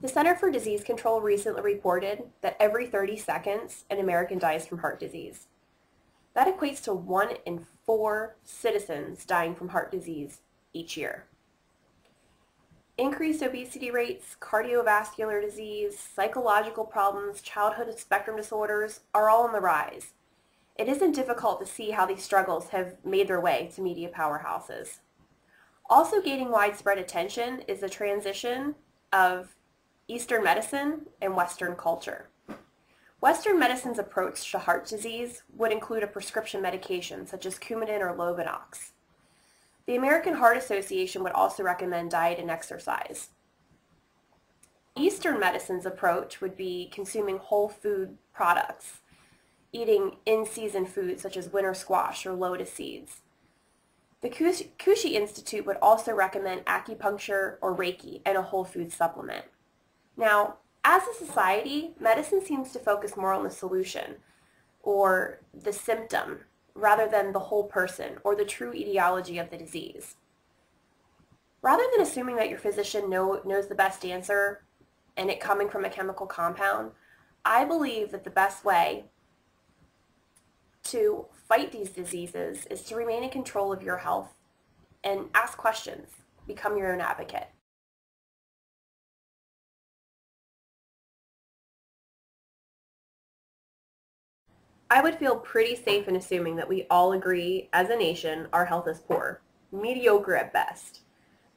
The Center for Disease Control recently reported that every 30 seconds, an American dies from heart disease. That equates to 1 in 4 citizens dying from heart disease each year. Increased obesity rates, cardiovascular disease, psychological problems, childhood spectrum disorders are all on the rise. It isn't difficult to see how these struggles have made their way to media powerhouses. Also gaining widespread attention is the transition of Eastern medicine and Western culture. Western medicine's approach to heart disease would include a prescription medication such as Coumadin or Lovenox. The American Heart Association would also recommend diet and exercise. Eastern medicine's approach would be consuming whole food products, eating in-season foods such as winter squash or lotus seeds. The Kushi Institute would also recommend acupuncture or Reiki and a whole food supplement. Now, as a society, medicine seems to focus more on the solution or the symptom rather than the whole person or the true etiology of the disease. Rather than assuming that your physician knows the best answer and it coming from a chemical compound, I believe that the best way to fight these diseases is to remain in control of your health and ask questions, become your own advocate. I would feel pretty safe in assuming that we all agree, as a nation, our health is poor, mediocre at best.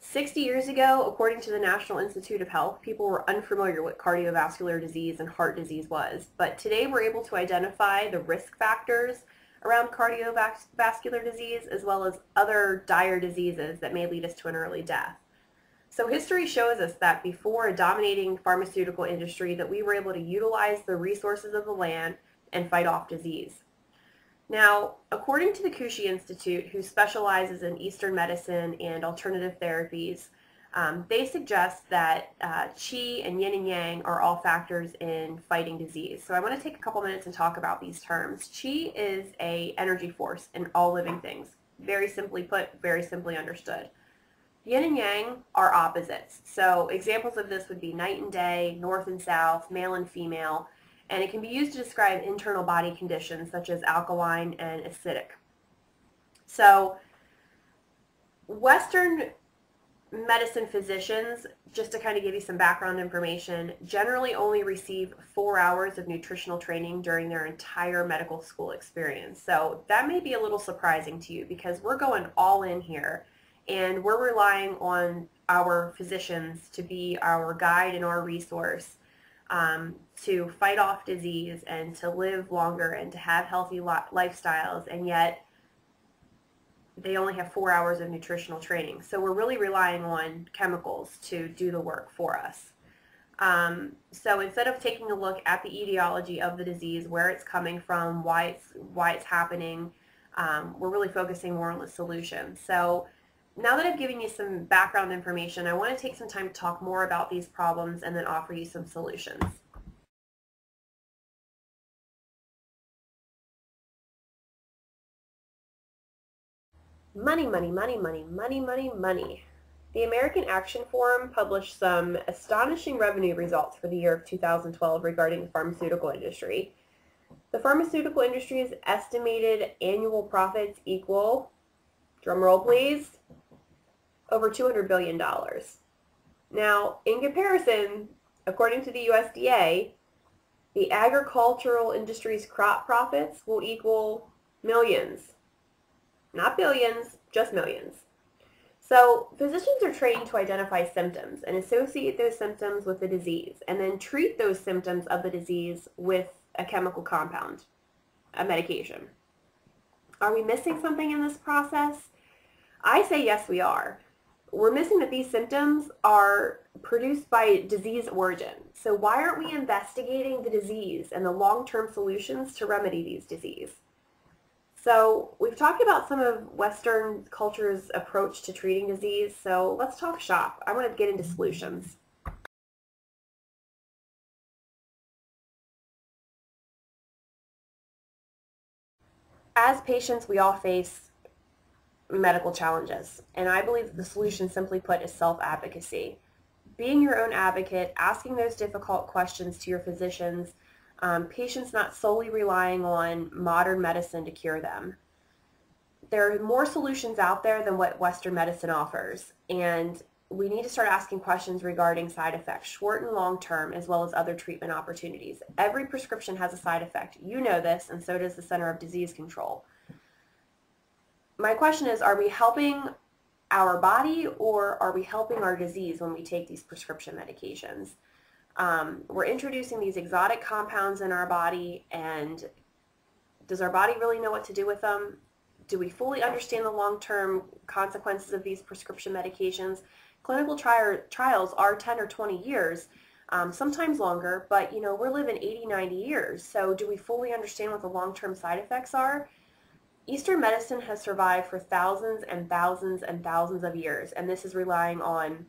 60 years ago, according to the National Institute of Health, people were unfamiliar with cardiovascular disease and heart disease was, but today we're able to identify the risk factors around cardiovascular disease as well as other dire diseases that may lead us to an early death. So history shows us that before a dominating pharmaceutical industry that we were able to utilize the resources of the land and fight off disease. Now, according to the Kushi Institute, who specializes in Eastern medicine and alternative therapies, they suggest that Qi and Yin and Yang are all factors in fighting disease. So I want to take a couple minutes and talk about these terms. Qi is an energy force in all living things. Very simply put, very simply understood. Yin and Yang are opposites. So examples of this would be night and day, north and south, male and female, and it can be used to describe internal body conditions such as alkaline and acidic. So Western medicine physicians, just to kind of give you some background information, generally only receive 4 hours of nutritional training during their entire medical school experience. So that may be a little surprising to you because we're going all in here and we're relying on our physicians to be our guide and our resource to fight off disease and to live longer and to have healthy lifestyles, and yet they only have 4 hours of nutritional training. So we're really relying on chemicals to do the work for us. So instead of taking a look at the etiology of the disease, where it's coming from, why it's happening, we're really focusing more on the solution. So now that I've given you some background information, I want to take some time to talk more about these problems and then offer you some solutions. Money, money, money, money, money, money, money. The American Action Forum published some astonishing revenue results for the year of 2012 regarding the pharmaceutical industry. The pharmaceutical industry's estimated annual profits equal, drumroll please, over $200 billion. Now, in comparison, according to the USDA, the agricultural industry's crop profits will equal millions. Not billions, just millions. So physicians are trained to identify symptoms and associate those symptoms with the disease and then treat those symptoms of the disease with a chemical compound, a medication. Are we missing something in this process? I say yes, we are. We're missing that these symptoms are produced by disease origin. So why aren't we investigating the disease and the long-term solutions to remedy these disease? So we've talked about some of Western culture's approach to treating disease, so let's talk shop. I want to get into solutions. As patients, we all face medical challenges, and I believe that the solution, simply put, is self-advocacy. being your own advocate, asking those difficult questions to your physicians, patients not solely relying on modern medicine to cure them. There are more solutions out there than what Western medicine offers, and we need to start asking questions regarding side effects, short and long term, as well as other treatment opportunities. Every prescription has a side effect. You know this, and so does the Center of Disease Control. My question is, are we helping our body or are we helping our disease when we take these prescription medications? We're introducing these exotic compounds in our body, and does our body really know what to do with them? Do we fully understand the long-term consequences of these prescription medications? Clinical trials are 10 or 20 years, sometimes longer, but we're living 80, 90 years. So do we fully understand what the long-term side effects are? Eastern medicine has survived for thousands and thousands and thousands of years, and this is relying on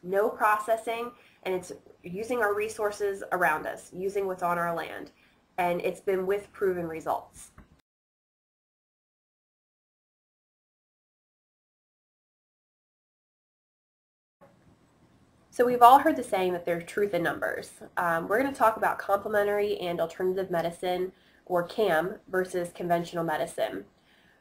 no processing, and it's using our resources around us, using what's on our land, and it's been with proven results. So we've all heard the saying that there's truth in numbers. We're going to talk about complementary and alternative medicine, or CAM, versus conventional medicine.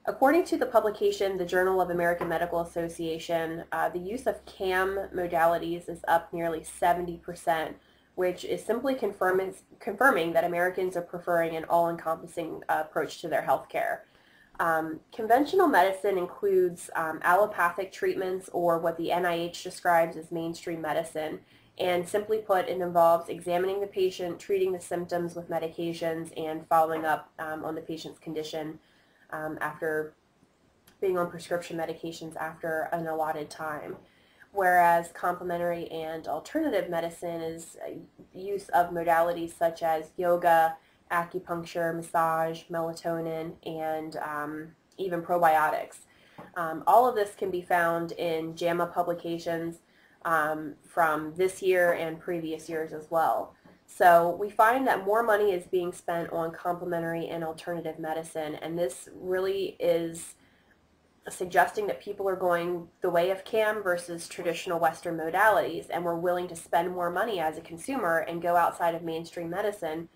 According to the publication, the Journal of American Medical Association, the use of CAM modalities is up nearly 70%, which is simply confirming that Americans are preferring an all-encompassing approach to their health care. Conventional medicine includes allopathic treatments, or what the NIH describes as mainstream medicine, and simply put, it involves examining the patient, treating the symptoms with medications, and following up on the patient's condition after being on prescription medications after an allotted time. Whereas complementary and alternative medicine is use of modalities such as yoga, acupuncture, massage, melatonin, and even probiotics. All of this can be found in JAMA publications from this year and previous years as well. So we find that more money is being spent on complementary and alternative medicine, and this really is suggesting that people are going the way of CAM versus traditional Western modalities, and we're willing to spend more money as a consumer and go outside of mainstream medicine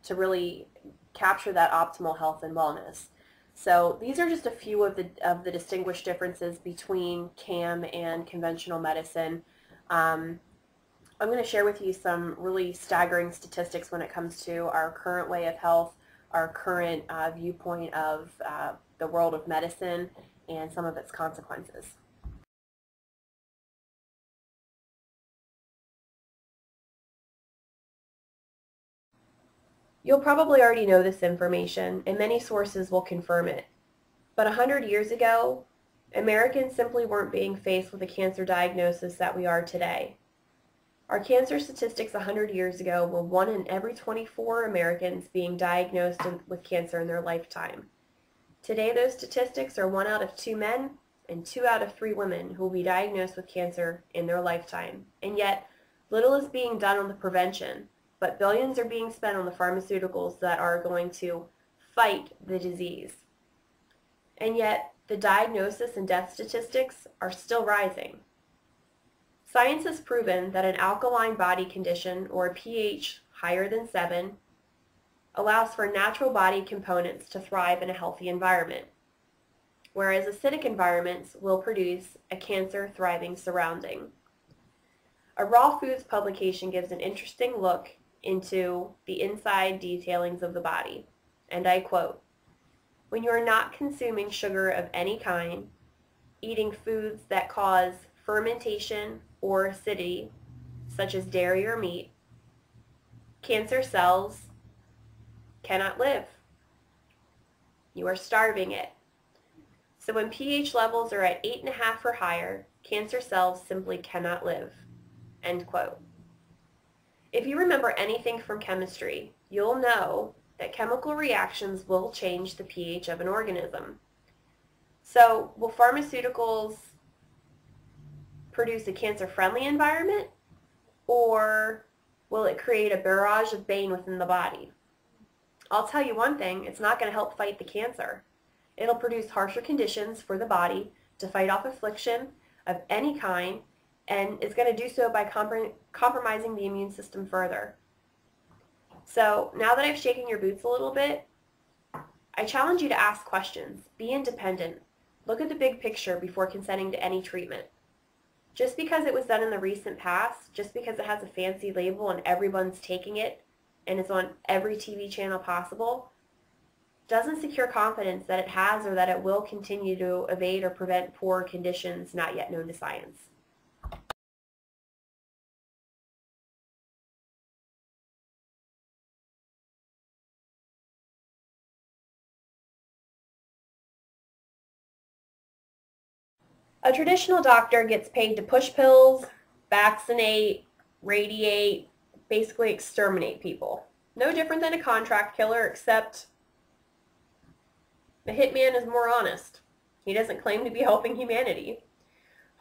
to really capture that optimal health and wellness. So these are just a few of the distinguished differences between CAM and conventional medicine. I'm going to share with you some really staggering statistics when it comes to our current way of health, our current viewpoint of the world of medicine, and some of its consequences. You'll probably already know this information, and many sources will confirm it. But 100 years ago, Americans simply weren't being faced with a cancer diagnosis that we are today. Our cancer statistics 100 years ago were 1 in every 24 Americans being diagnosed with cancer in their lifetime. Today, those statistics are 1 out of 2 men and 2 out of 3 women who will be diagnosed with cancer in their lifetime. And yet, little is being done on the prevention, but billions are being spent on the pharmaceuticals that are going to fight the disease. And yet, the diagnosis and death statistics are still rising. Science has proven that an alkaline body condition, or a pH higher than 7, allows for natural body components to thrive in a healthy environment, whereas acidic environments will produce a cancer-thriving surrounding. A raw foods publication gives an interesting look into the inside detailings of the body, and I quote, "When you are not consuming sugar of any kind, eating foods that cause fermentation or acidity, such as dairy or meat, cancer cells cannot live. You are starving it. So when pH levels are at 8.5 or higher, cancer cells simply cannot live." End quote. If you remember anything from chemistry, you'll know that chemical reactions will change the pH of an organism. So will pharmaceuticals produce a cancer-friendly environment, or will it create a barrage of bane within the body? I'll tell you one thing, it's not going to help fight the cancer. It'll produce harsher conditions for the body to fight off affliction of any kind, and it's going to do so by compromising the immune system further. So now that I've shaken your boots a little bit, I challenge you to ask questions. Be independent. Look at the big picture before consenting to any treatment. Just because it was done in the recent past, just because it has a fancy label and everyone's taking it and it's on every TV channel possible, doesn't secure confidence that it has or that it will continue to evade or prevent poor conditions not yet known to science. A traditional doctor gets paid to push pills, vaccinate, radiate, basically exterminate people. No different than a contract killer, except the hitman is more honest. He doesn't claim to be helping humanity.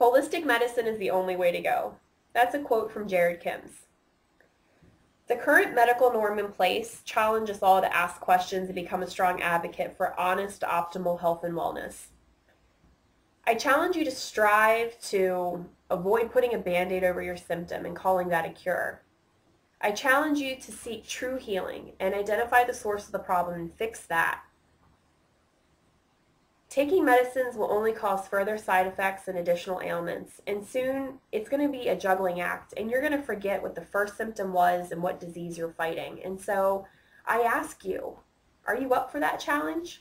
Holistic medicine is the only way to go. That's a quote from Jared Kims. The current medical norm in place challenges us all to ask questions and become a strong advocate for honest, optimal health and wellness. I challenge you to strive to avoid putting a Band-Aid over your symptom and calling that a cure. I challenge you to seek true healing and identify the source of the problem and fix that. Taking medicines will only cause further side effects and additional ailments, and soon it's going to be a juggling act, and you're going to forget what the first symptom was and what disease you're fighting. And so I ask you, are you up for that challenge?